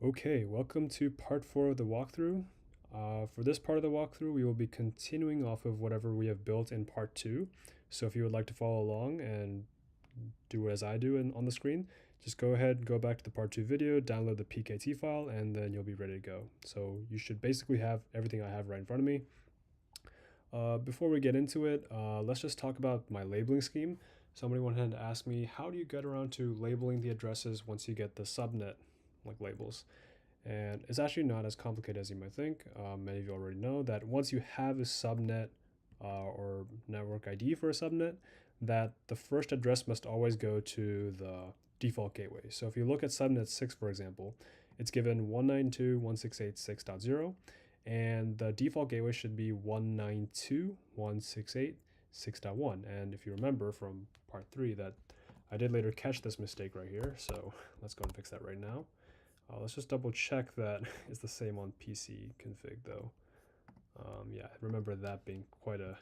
Okay, welcome to part 4 of the walkthrough. For this part of the walkthrough, we will be continuing off of whatever we have built in part 2. So if you would like to follow along and do as I do on the screen, just go ahead, go back to the part 2 video, download the PKT file, and then you'll be ready to go. So you should basically have everything I have right in front of me. Before we get into it, let's just talk about my labeling scheme. Somebody went ahead and asked me, how do you get around to labeling the addresses once you get the subnet labels? And it's actually not as complicated as you might think. Many of you already know that once you have a subnet or network ID for a subnet, that the first address must always go to the default gateway. So if you look at subnet 6, for example, it's given 192.168.6.0, and the default gateway should be 192.168.6.1. And if you remember from part 3 that I did later catch this mistake right here, so let's go and fix that right now. Let's just double check that it's the same on PC config though. Yeah, I remember that being quite a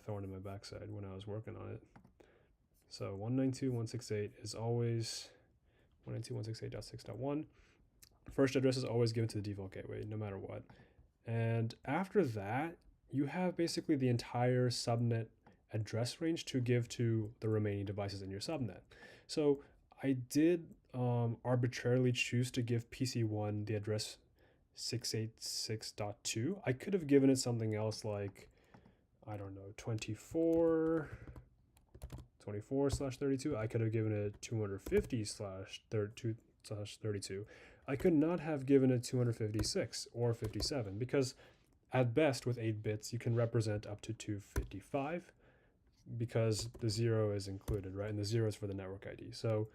thorn in my backside when I was working on it. So 192.168 is always 192.168.6.1. First address is always given to the default gateway, no matter what. And after that, you have basically the entire subnet address range to give to the remaining devices in your subnet. So I did arbitrarily choose to give PC1 the address 686.2. I could have given it something else like, I don't know, 24/32. I could have given it 250/32. I could not have given it 256 or 57 because at best with 8 bits you can represent up to 255 because the 0 is included, right? And the 0 is for the network ID. So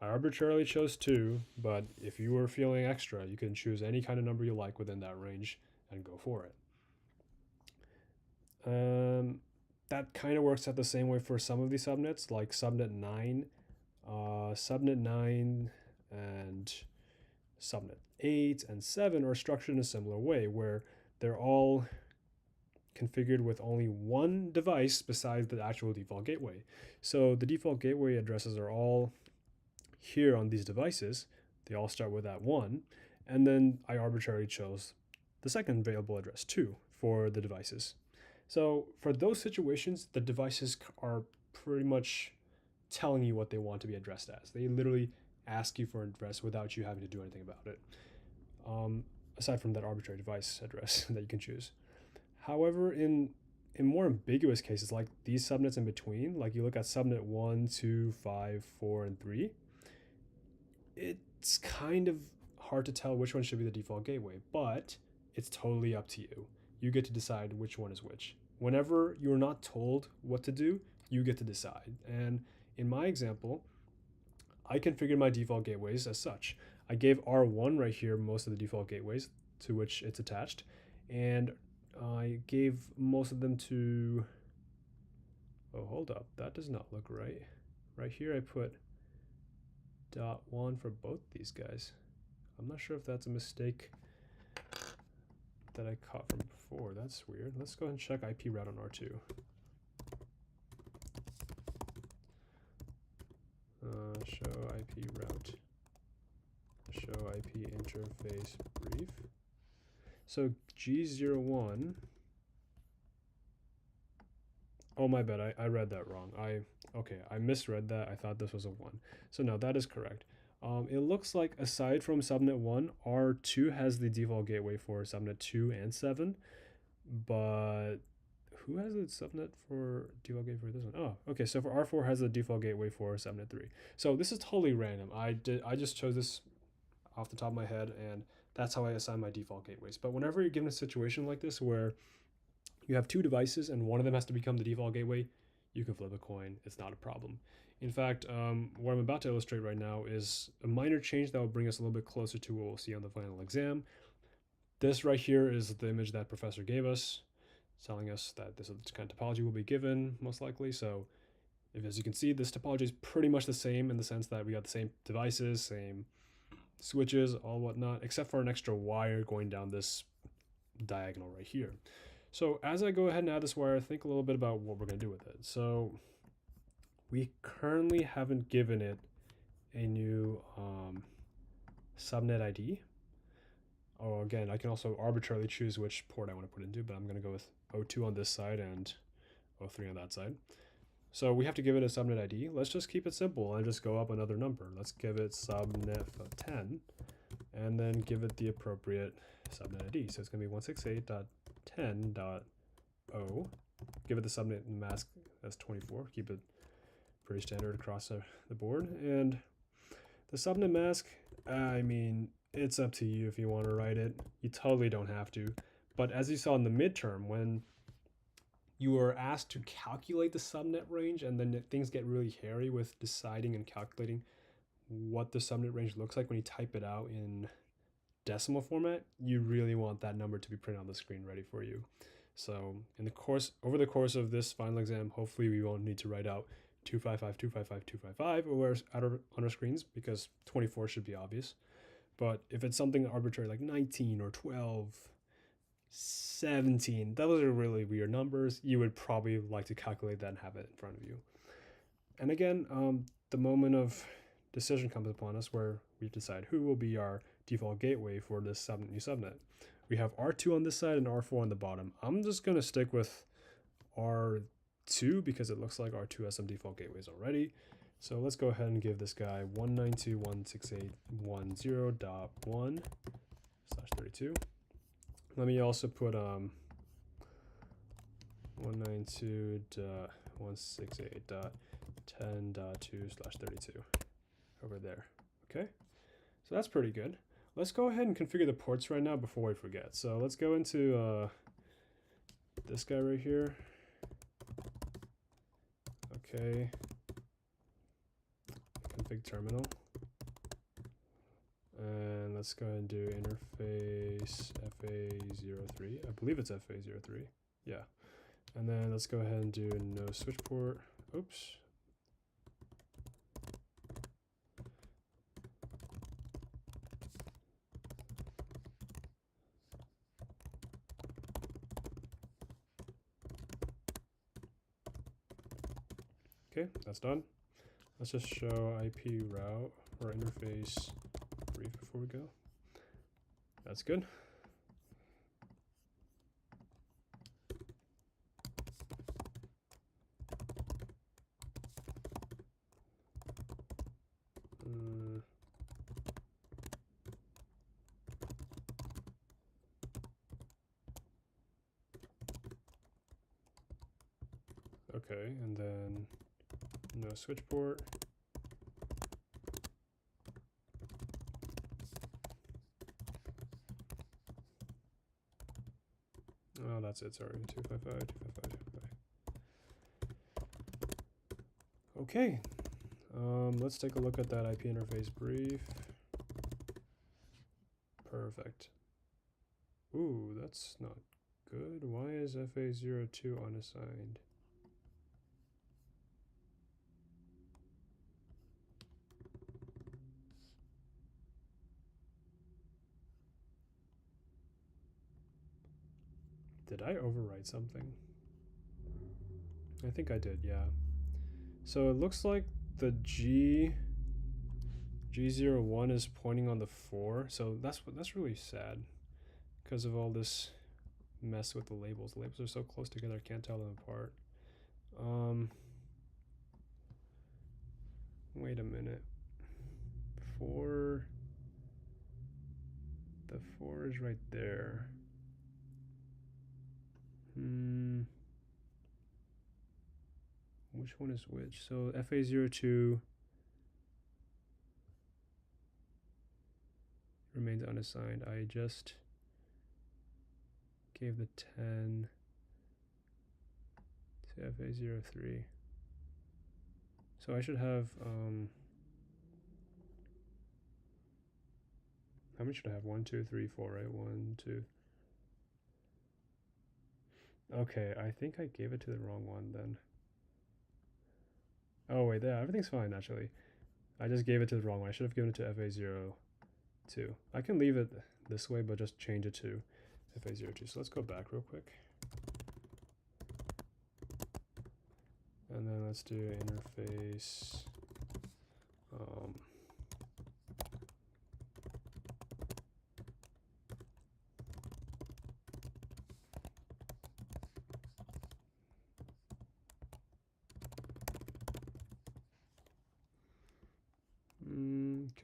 I arbitrarily chose 2, but if you were feeling extra, you can choose any kind of number you like within that range and go for it. That kind of works out the same way for some of these subnets, like subnet 9. Subnet 9 and subnet 8 and 7 are structured in a similar way, where they're all configured with only one device besides the actual default gateway. So the default gateway addresses are all here on these devices. They all start with that 1. And then I arbitrarily chose the second available address, 2, for the devices. So for those situations, the devices are pretty much telling you what they want to be addressed as. They literally ask you for an address without you having to do anything about it, aside from that arbitrary device address that you can choose. However, in more ambiguous cases, like these subnets in between, like you look at subnet 1, 2, 5, 4, and 3, it's kind of hard to tell which one should be the default gateway, but it's totally up to you. You get to decide which one is which. Whenever you're not told what to do, you get to decide. And in my example, I configured my default gateways as such. I gave R1 right here most of the default gateways to which it's attached, and I gave most of them to, oh, hold up, that does not look right. Right here I put .1 for both these guys. I'm not sure if that's a mistake that I caught from before. That's weird. Let's go ahead and check IP route on R2. Show IP route. Show IP interface brief. So G01. Oh, my bad. I read that wrong. Okay, I misread that. I thought this was a 1. So no, that is correct. It looks like aside from subnet 1, R2 has the default gateway for subnet 2 and 7, but who has the subnet for default gateway for this one? Oh, okay, so for R4 has the default gateway for subnet 3. So this is totally random. I just chose this off the top of my head, and that's how I assign my default gateways. But whenever you're given a situation like this where you have 2 devices and one of them has to become the default gateway, you can flip a coin. It's not a problem. In fact, what I'm about to illustrate right now is a minor change that will bring us a little bit closer to what we'll see on the final exam. This right here is the image that professor gave us, telling us that this kind of topology will be given, most likely. So as you can see, this topology is pretty much the same in the sense that we got the same devices, same switches, all whatnot, except for an extra wire going down this diagonal right here. So as I go ahead and add this wire, think a little bit about what we're going to do with it. So we currently haven't given it a new subnet ID. Oh, again, I can also arbitrarily choose which port I want to put into, but I'm going to go with O2 on this side and O3 on that side. So we have to give it a subnet ID. Let's just keep it simple and just go up another number. Let's give it subnet 10 and then give it the appropriate subnet ID. So it's going to be 168.10.0. Give it the subnet mask as 24. Keep it pretty standard across the board. And the subnet mask, I mean, it's up to you if you want to write it. You totally don't have to. But as you saw in the midterm, when you were asked to calculate the subnet range, and then things get really hairy with deciding and calculating what the subnet range looks like when you type it out in decimal format, you really want that number to be printed on the screen ready for you. So over the course of this final exam, hopefully we won't need to write out 255, 255, 255 or on our screens, because 24 should be obvious. But if it's something arbitrary like 19 or 12, 17, those are really weird numbers. You would probably like to calculate that and have it in front of you. And again, the moment of decision comes upon us where we decide who will be our default gateway for this new subnet. We have R2 on this side and R4 on the bottom. I'm just going to stick with R2 because it looks like R2 has some default gateways already. So let's go ahead and give this guy 192.168.10.1/32. Let me also put 192.168.10.2/32 over there. Okay, so that's pretty good. Let's go ahead and configure the ports right now before we forget. So let's go into this guy right here. Okay, config terminal. And let's go ahead and do interface FA03. I believe it's FA03. Yeah. And then let's go ahead and do no switch port. Oops. Okay, that's done. Let's just show IP route or interface brief before we go. That's good. Okay, and then no switch port. Oh, that's it, sorry. 255, 255, 255. Okay, let's take a look at that IP interface brief. Perfect. Ooh, that's not good. Why is FA02 unassigned? Did I overwrite something? I think I did, yeah. So it looks like the G01 is pointing on the 4, so that's really sad because of all this mess with the labels. The labels are so close together, I can't tell them apart. Wait a minute. The 4 is right there. Which one is which? So FA02 remains unassigned. I just gave the 10 to FA03. So I should have, how many should I have? 1, 2, 3, 4, right? 1, 2. Okay, I think I gave it to the wrong one then. Oh wait, yeah, everything's fine actually. I just gave it to the wrong one. I should have given it to FA02. I can leave it this way, but just change it to FA02. So let's go back real quick. And then let's do interface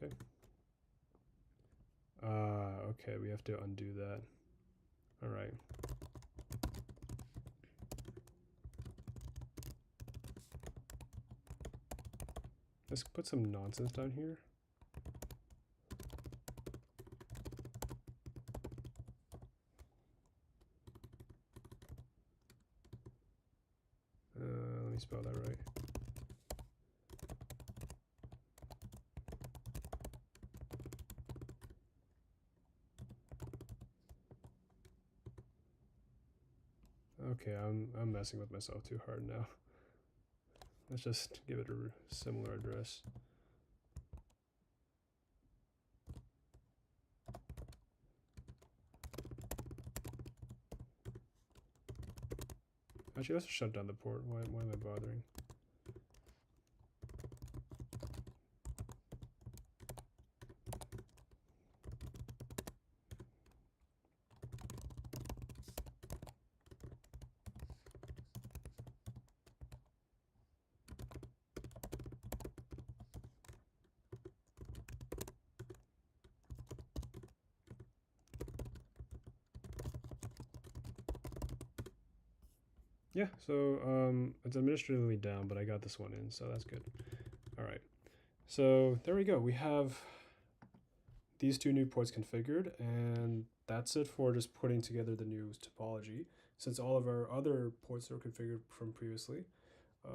Okay. Okay, we have to undo that. All right. Let's put some nonsense down here. Let me spell that right. Okay, I'm messing with myself too hard now. Let's just give it a similar address. Actually, let's shut down the port. Why am I bothering? Yeah, so it's administratively down, but I got this one in, so that's good. All right, so there we go. We have these two new ports configured, and that's it for just putting together the new topology. Since all of our other ports are configured from previously,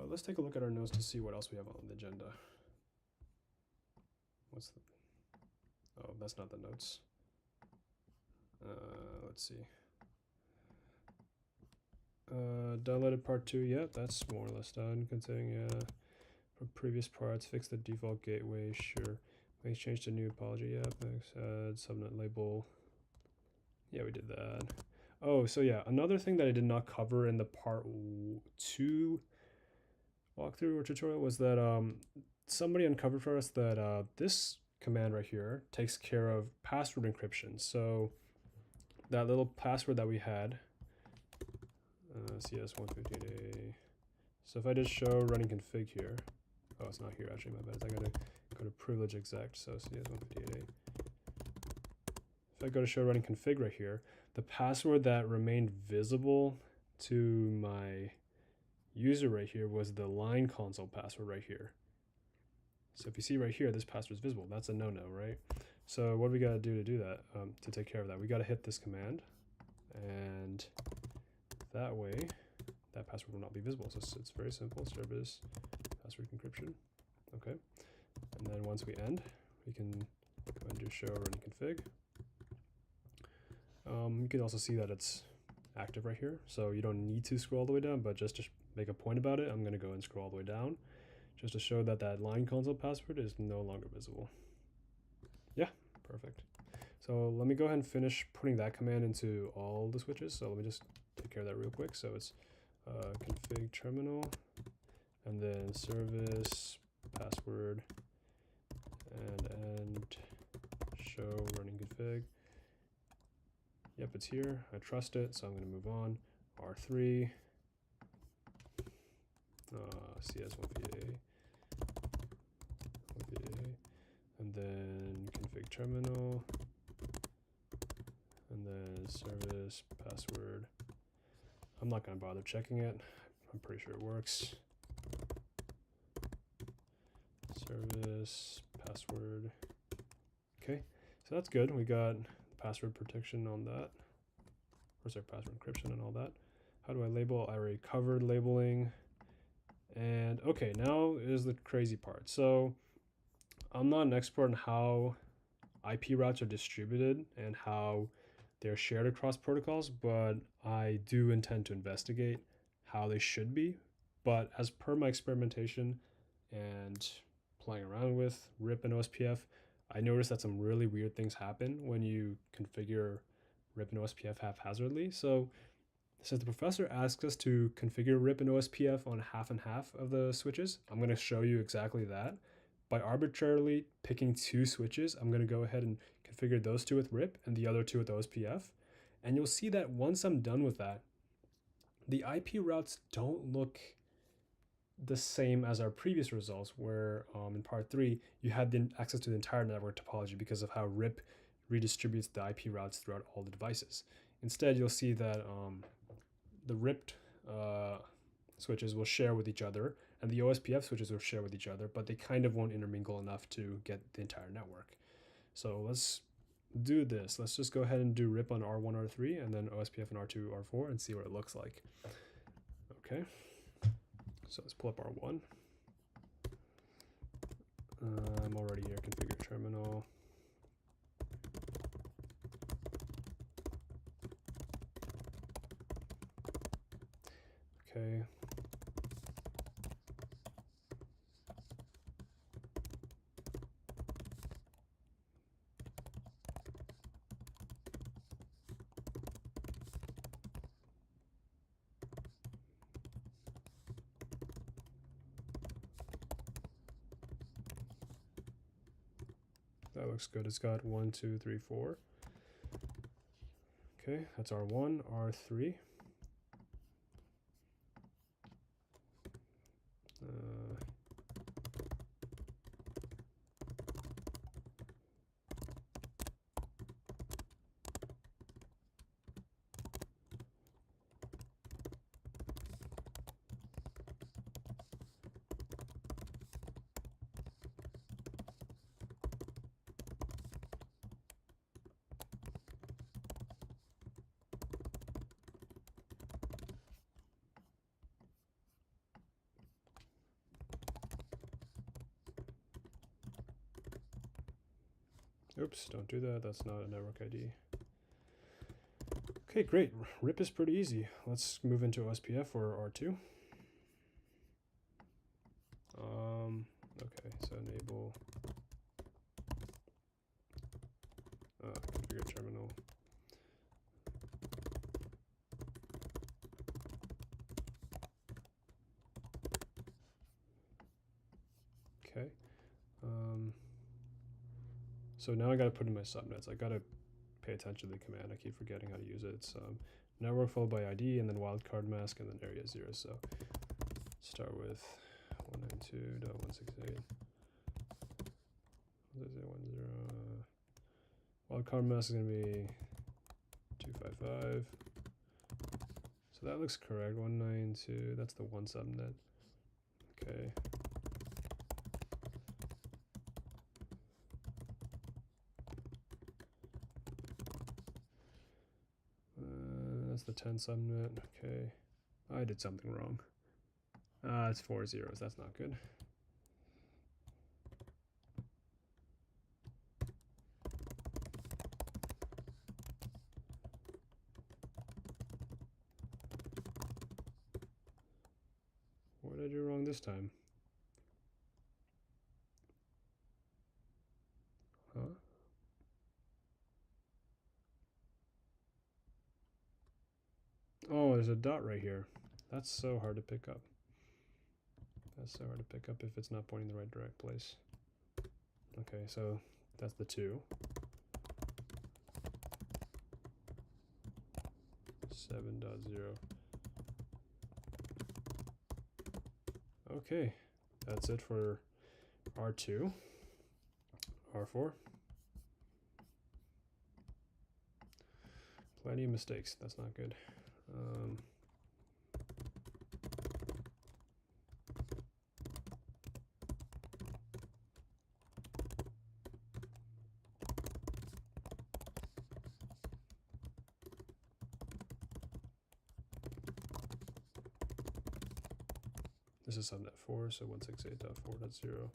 let's take a look at our notes to see what else we have on the agenda. What's the... Oh, that's not the notes. Let's see. Downloaded part 2, yeah, that's more or less done. Considering, yeah, for previous parts, fix the default gateway, sure. Make change to new topology, yeah, thanks. Add subnet label. Yeah, we did that. Oh, so yeah, another thing that I did not cover in the part 2 walkthrough or tutorial was that somebody uncovered for us that this command right here takes care of password encryption. So that little password that we had, CS158A. So if I just show running config here, oh, it's not here actually, my bad. I gotta go to privilege exec, so CS158A. If I go to show running config right here, the password that remained visible to my user right here was the line console password right here. So if you see right here, this password is visible. That's a no-no, right? So what do we gotta do to do that, to take care of that? We gotta hit this command, and that way, that password will not be visible. So it's very simple, service password encryption. Okay, and then once we end, we can go and do show running config. You can also see that it's active right here, so you don't need to scroll all the way down, but just to make a point about it, I'm going to go and scroll all the way down just to show that that line console password is no longer visible. Yeah, perfect. So let me go ahead and finish putting that command into all the switches. So let me just take care of that real quick. So it's config terminal, and then service password, and show running config. Yep, it's here. I trust it, so I'm going to move on. R3, CS158A, and then config terminal, and then service password. I'm not going to bother checking it. I'm pretty sure it works. Service password. Okay, so that's good. We got password protection on that. Where's our password encryption and all that? How do I label? I already covered labeling. And okay, now is the crazy part. So I'm not an expert on how IP routes are distributed and how they're shared across protocols, but I do intend to investigate how they should be. But as per my experimentation and playing around with RIP and OSPF, I noticed that some really weird things happen when you configure RIP and OSPF haphazardly. So since the professor asks us to configure RIP and OSPF on half and half of the switches, I'm going to show you exactly that. By arbitrarily picking 2 switches, I'm going to go ahead and configure those 2 with RIP and the other 2 with OSPF. And you'll see that once I'm done with that, the IP routes don't look the same as our previous results, where in part 3 you had the access to the entire network topology because of how RIP redistributes the IP routes throughout all the devices. Instead, you'll see that the RIP switches will share with each other, and the OSPF switches will share with each other, but they kind of won't intermingle enough to get the entire network. So let's do this. Let's just go ahead and do RIP on R1, R3, and then OSPF on R2, R4, and see what it looks like. Okay. So let's pull up R1. I'm already here, configure terminal. Okay. That looks good. It's got 1, 2, 3, 4. Okay, that's R1, R3. Oops, don't do that. That's not a network ID. Okay, great. RIP is pretty easy. Let's move into OSPF or R2. Okay, so enable configure terminal. Okay. So now I got to put in my subnets. I got to pay attention to the command. I keep forgetting how to use it. It's network followed by ID and then wildcard mask and then area 0. So start with 192.168. Wildcard mask is going to be 255. So that looks correct. 192. That's the one subnet. Okay. That's the 10 subnet. Okay. I did something wrong. It's 4 zeros. That's not good. What did I do wrong this time? Huh? Oh, there's a dot right here. That's so hard to pick up. That's so hard to pick up if it's not pointing the right direct place. Okay, so that's the 2. 7.0. Okay, that's it for R2. R4. Plenty of mistakes. That's not good. This is subnet 4, so 168.4.0.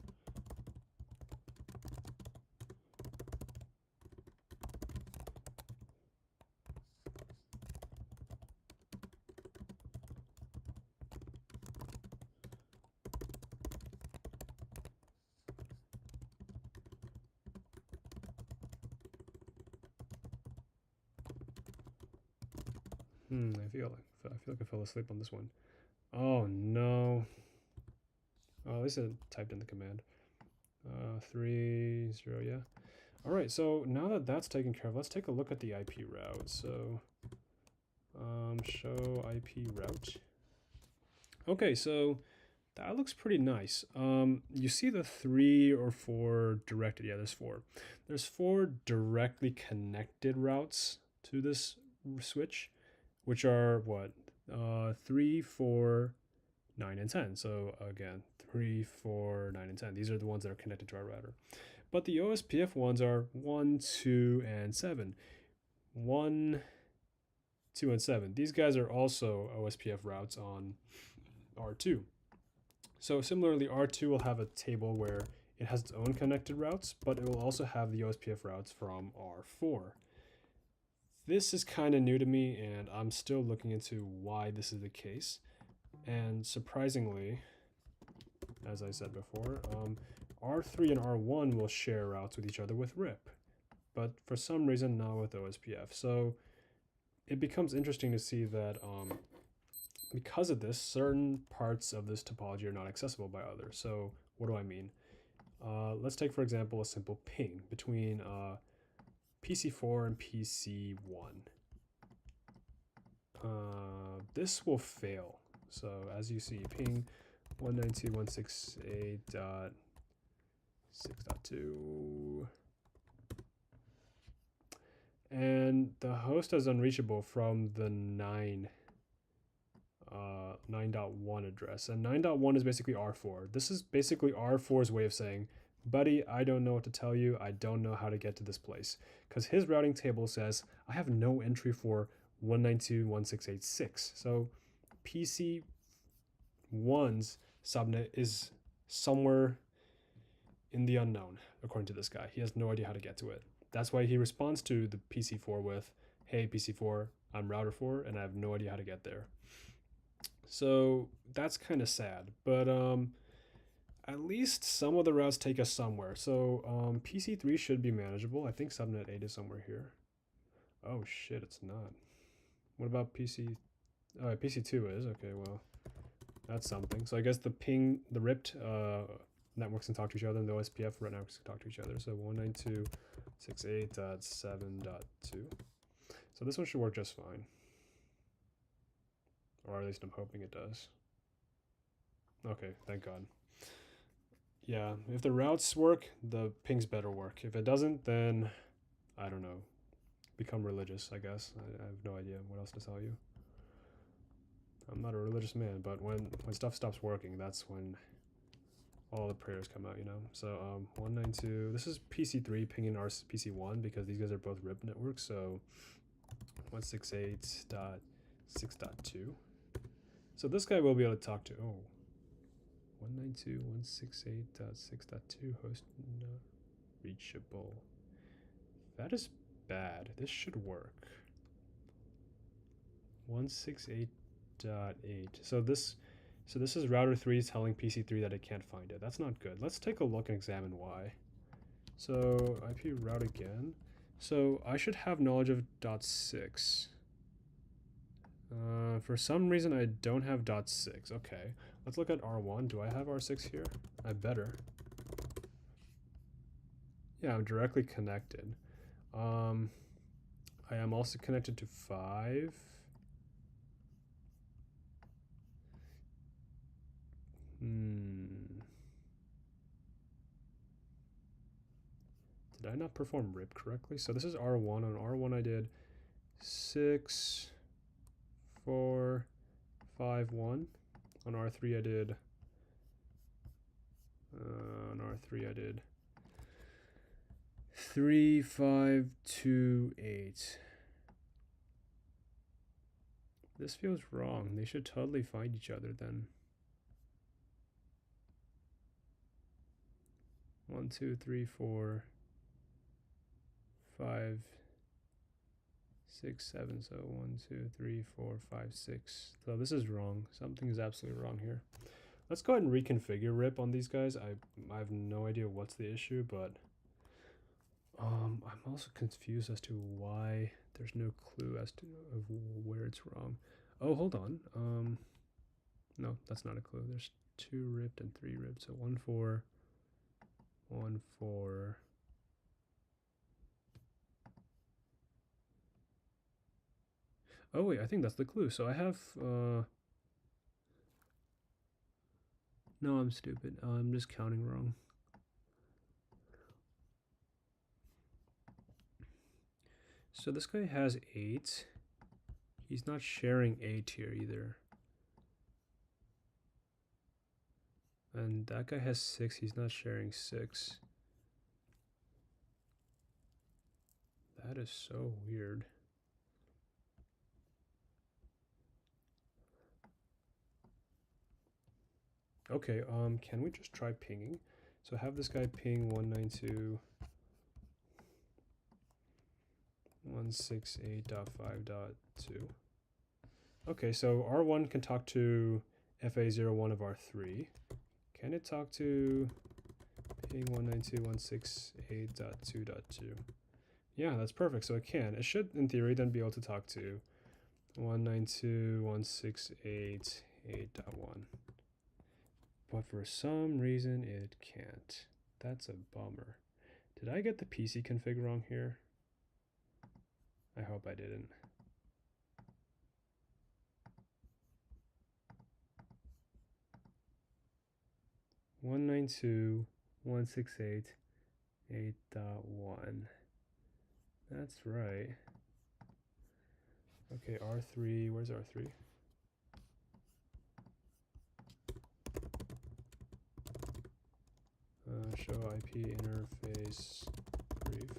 I feel like I fell asleep on this one. Oh no. Oh, at least I typed in the command. 3, 0, yeah. All right, so now that that's taken care of, let's take a look at the IP route. So show IP route. Okay, so That looks pretty nice. You see the 3 or 4 directed. Yeah, there's 4. There's 4 directly connected routes to this switch, which are what? 3, 4, 9, and 10. So again, 3, 4, 9, and 10. These are the ones that are connected to our router. But the OSPF ones are 1, 2, and 7. 1, 2, and 7. These guys are also OSPF routes on R2. So similarly, R2 will have a table where it has its own connected routes, but it will also have the OSPF routes from R4. This is kind of new to me, and I'm still looking into why this is the case. And surprisingly, as I said before, R3 and R1 will share routes with each other with RIP, but for some reason not with OSPF. So it becomes interesting to see that because of this, certain parts of this topology are not accessible by others. So what do I mean? Let's take, for example, a simple ping between PC4 and PC1. This will fail. So as you see, ping 192.168.6.2. And the host is unreachable from the 9.1 address. And 9.1 is basically R4. This is basically R4's way of saying, buddy, I don't know what to tell you. I don't know how to get to this place. Because his routing table says, I have no entry for 192.168.6. So PC1's subnet is somewhere in the unknown, according to this guy. He has no idea how to get to it. That's why he responds to the PC4 with, hey, PC4, I'm router 4, and I have no idea how to get there. So that's kind of sad, but at least some of the routes take us somewhere. So PC3 should be manageable. I think subnet 8 is somewhere here. Oh shit, it's not. What about PC? Oh, PC2 is. Okay, well, that's something. So I guess the ping, the ripped networks can talk to each other, and the OSPF networks can talk to each other. So 192.168.7.2. So this one should work just fine. Or at least I'm hoping it does. Okay, thank God. Yeah, if the routes work, the pings better work. If it doesn't, then I don't know. Become religious, I guess. I have no idea what else to tell you. I'm not a religious man, but when stuff stops working, that's when all the prayers come out, you know? So 192, this is PC3 pinging our PC1 because these guys are both RIP networks, so 168.6.2. So this guy will be able to talk to, 192.168.6.2 host not reachable. That is bad. This should work. 168.8. So this is router 3 telling PC3 that it can't find it. That's not good. Let's take a look and examine why. So IP route again. So I should have knowledge of .6. For some reason I don't have .6. Okay, let's look at R1. Do I have R6 here? I better. Yeah, I'm directly connected. I am also connected to 5. Did I not perform RIP correctly? So this is R1. On R1 I did 6, 4, 5, 1. On R3 I did 3, 5, 2, 8. This feels wrong. They should totally find each other then. 1, 2, 3, 4, 5, 6, 7. So 1, 2, 3, 4, 5, 6. So this is wrong. Something is absolutely wrong here. Let's go ahead and reconfigure RIP on these guys. I have no idea what's the issue, but I'm also confused as to why there's no clue as to where it's wrong. Oh, hold on. No, that's not a clue. There's 2 ripped and 3 ripped. So 1, 4, 1, 4. Oh wait, I think that's the clue. So I have No, I'm stupid. I'm just counting wrong. So this guy has 8. He's not sharing 8 here either. And that guy has 6. He's not sharing 6. That is so weird. Okay, can we just try pinging? So have this guy ping 192.168.5.2. Okay, so R1 can talk to FA01 of R3. Can it talk to ping 192.168.2.2? Yeah, that's perfect. So it can. It should, in theory, then be able to talk to 192.168.8.1. But for some reason, it can't. That's a bummer. Did I get the PC config wrong here? I hope I didn't. One nine two 168.8.1. That's right. Okay, R3. Where's R3? Show IP interface brief.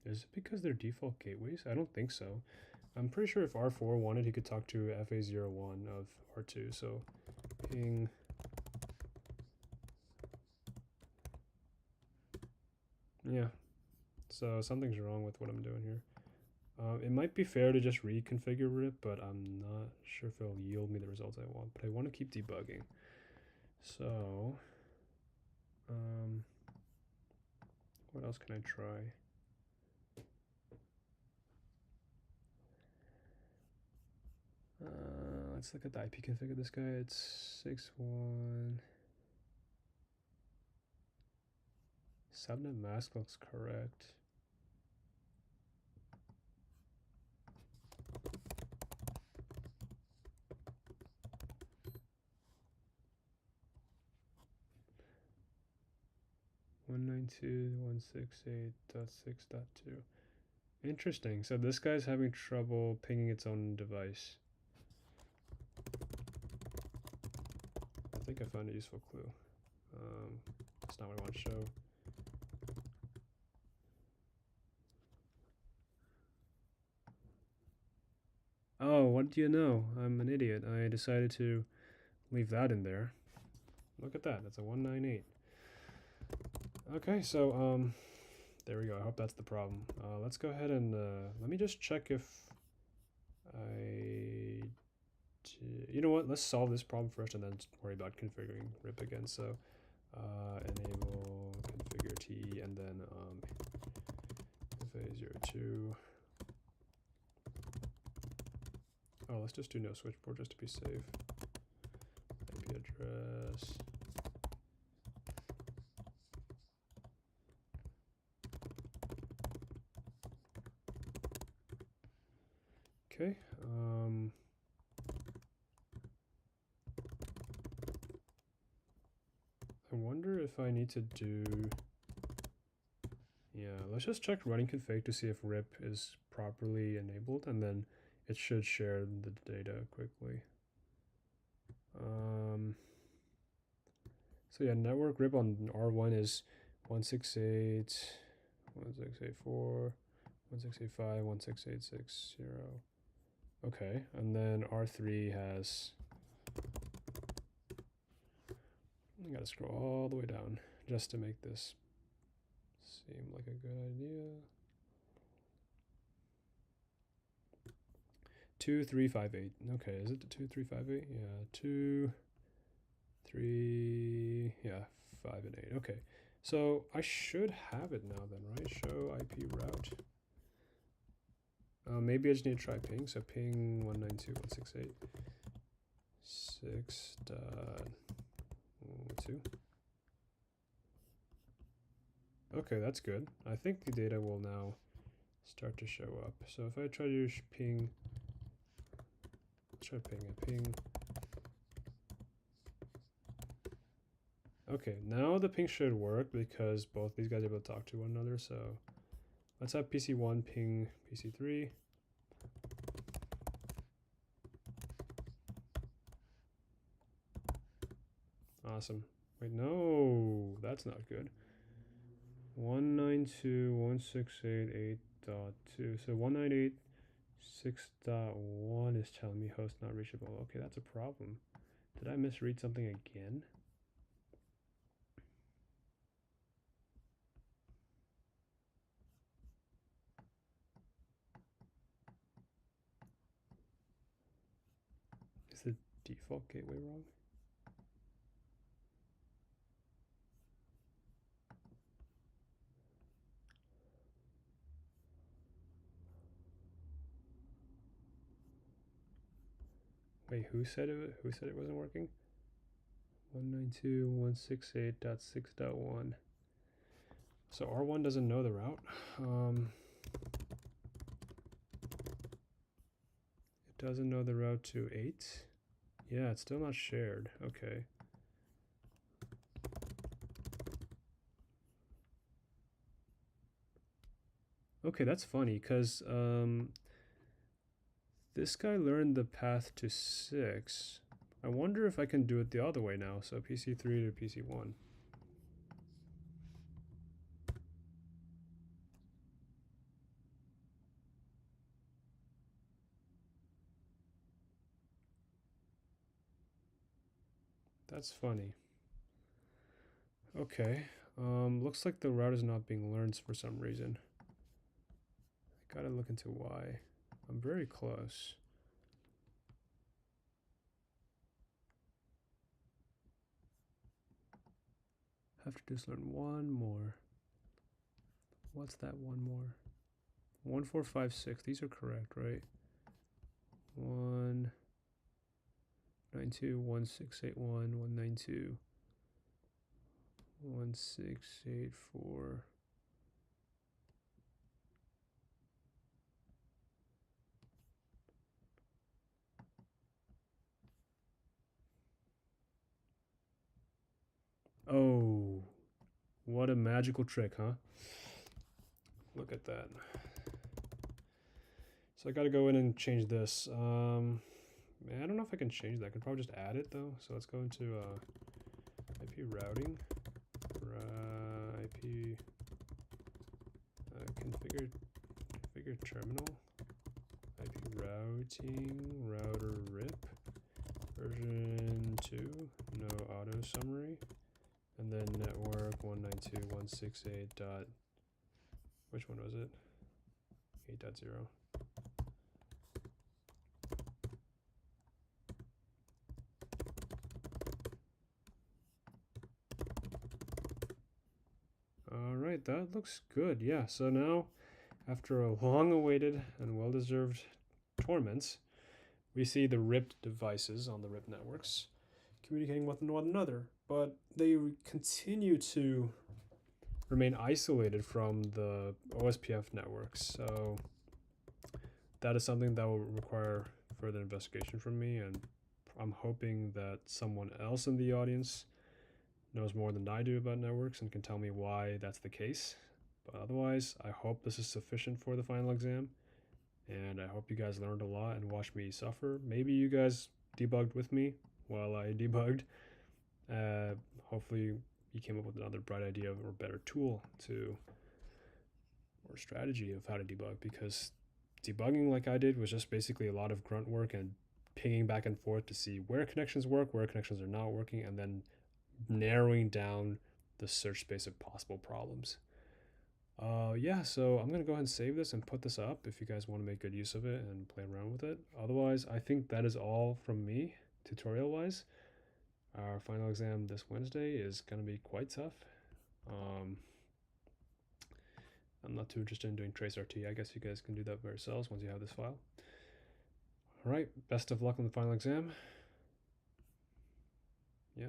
Is it because they're default gateways? I don't think so. I'm pretty sure if R4 wanted, he could talk to FA01 of R2. So ping. Yeah. So something's wrong with what I'm doing here. It might be fair to just reconfigure it, but I'm not sure if it'll yield me the results I want. But I want to keep debugging. So, what else can I try? Let's look at the IP config of this guy. It's 6.1. Subnet mask looks correct. One nine two 168.6.2. Interesting. So this guy's having trouble pinging its own device. I think I found a useful clue. That's not what I want to show. Oh, what do you know? I'm an idiot. I decided to leave that in there. Look at that. That's a 198. Okay, so there we go. I hope that's the problem. Let's go ahead and let me just check if you know what? Let's solve this problem first and then worry about configuring RIP again. So enable configure T and then FA02. Oh, let's just do no switchboard just to be safe. IP address. Okay. I wonder if I need to do. Yeah, let's just check running config to see if RIP is properly enabled, and then it should share the data quickly. So yeah, network RIP on R1 is 168.168.4, 168.5, 168.6.0. Okay, and then R3 has. I gotta scroll all the way down just to make this seem like a good idea. 2358. Okay, is it the 2358? Yeah, 2, 3, yeah, 5 and 8. Okay, so I should have it now then, right? Show IP route. Maybe I just need to try ping. So ping 192.168.6.2. Okay, that's good. I think the data will now start to show up. So if I try to ping, let's try ping a ping. Okay, now the ping should work because both these guys are able to talk to one another. So let's have PC1 ping PC3. Awesome. Wait, no, that's not good. 192.168.8.2. So 198.6.1 is telling me host not reachable. Okay, that's a problem. Did I misread something again? Is the default gateway wrong? Wait, who said it wasn't working? 192.168.6.1. So R1 doesn't know the route. It doesn't know the route to 8. Yeah, it's still not shared. Okay. Okay, that's funny because this guy learned the path to 6. I wonder if I can do it the other way now. So PC3 to PC1. That's funny. Okay. Looks like the route is not being learned for some reason. I gotta look into why. I'm very close. Have to just learn one more. What's that one more? 1, 4, 5, 6. These are correct, right? 1, 9, 2, 1, 6, 8, 1, 1, 9, 2, 1, 6, 8, 4. Oh, what a magical trick, huh? Look at that. So I gotta go in and change this. Man, I don't know if I can change that. I could probably just add it though. So let's go into IP routing, IP configure terminal, IP routing, router RIP, version 2, no auto summary, and then network 192.168. Which one was it? 8.0. All right, that looks good. Yeah, so now, after a long-awaited and well-deserved torments, we see the RIP devices on the RIP networks communicating with one another, but they continue to remain isolated from the OSPF networks. So that is something that will require further investigation from me, and I'm hoping that someone else in the audience knows more than I do about networks and can tell me why that's the case. But otherwise, I hope this is sufficient for the final exam, and I hope you guys learned a lot and watched me suffer. Maybe you guys debugged with me while I debugged. Hopefully you came up with another bright idea or better tool to, or strategy of how to debug, because debugging like I did was just basically a lot of grunt work and pinging back and forth to see where connections work, where connections are not working, and then narrowing down the search space of possible problems. Yeah, so I'm gonna go ahead and save this and put this up if you guys want to make good use of it and play around with it. Otherwise, I think that is all from me, tutorial wise. Our final exam this Wednesday is gonna be quite tough. I'm not too interested in doing trace-RT. I guess you guys can do that by yourselves once you have this file. All right, best of luck on the final exam. Yeah.